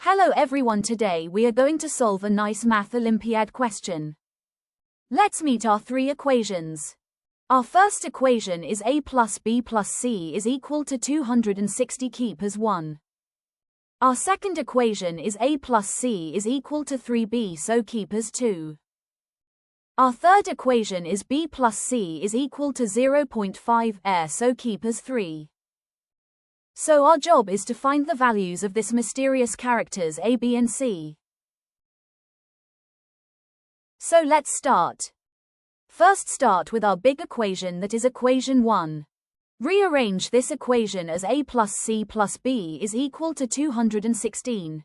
Hello everyone, today we are going to solve a nice math Olympiad question. Let's meet our three equations. Our first equation is a plus b plus c is equal to 260 keep as 1. Our second equation is a plus c is equal to 3b, so keep as 2. Our third equation is b plus c is equal to 0.5 so keep as 3. So our job is to find the values of this mysterious characters a, b and c. So let's start. First start with our big equation, that is equation 1. Rearrange this equation as a plus c plus b is equal to 216.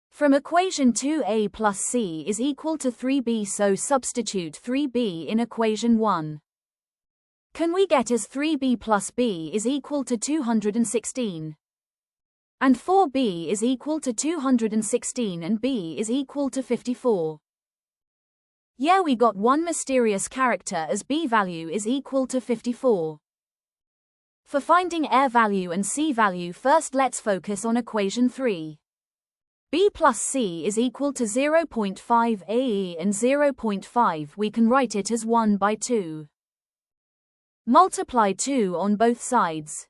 From equation 2, a plus c is equal to 3b, so substitute 3b in equation 1. Can we get as 3b plus b is equal to 216? And 4b is equal to 216 and b is equal to 54. Yeah, we got one mysterious character as b value is equal to 54. For finding a value and c value, first let's focus on equation 3. b plus c is equal to 0.5 ae and 0.5 we can write it as 1 by 2. Multiply 2 on both sides.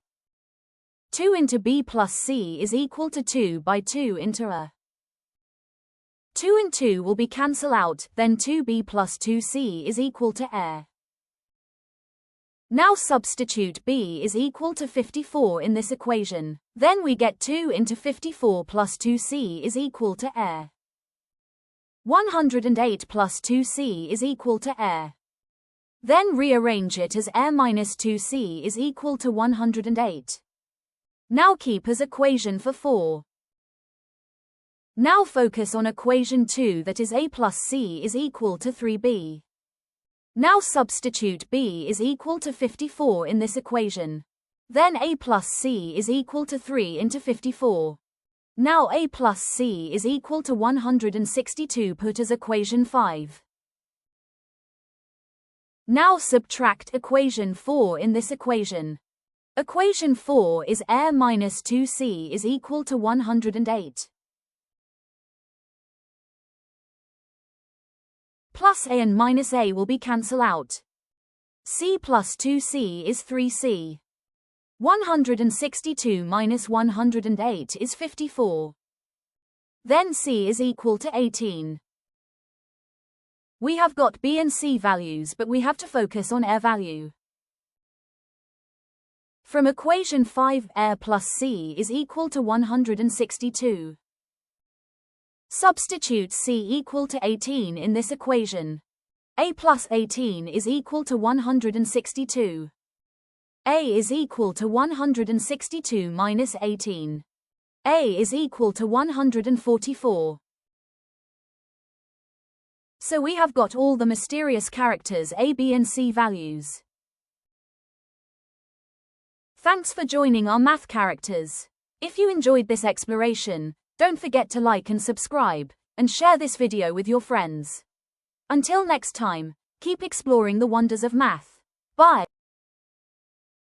2 into b plus c is equal to 2 by 2 into a. 2 and 2 will be cancel out, then 2b plus 2c is equal to a. Now substitute b is equal to 54 in this equation. Then we get 2 into 54 plus 2c is equal to a. 108 plus 2c is equal to a. Then rearrange it as a minus 2c is equal to 108. Now keep as equation for 4. Now focus on equation 2, that is a plus c is equal to 3b. Now substitute b is equal to 54 in this equation. Then a plus c is equal to 3 into 54. Now a plus c is equal to 162, put as equation 5. Now subtract equation 4 in this equation. Equation 4 is a minus 2c is equal to 108. Plus a and minus a will be cancel out. C plus 2c is 3c. 162 minus 108 is 54. Then c is equal to 18. We have got b and c values, but we have to focus on a value. From equation 5, a plus c is equal to 162. Substitute c equal to 18 in this equation. A plus 18 is equal to 162. A is equal to 162 minus 18. A is equal to 144. So we have got all the mysterious characters a, b and c values. Thanks for joining our math characters. If you enjoyed this exploration, don't forget to like and subscribe, and share this video with your friends. Until next time, keep exploring the wonders of math. Bye.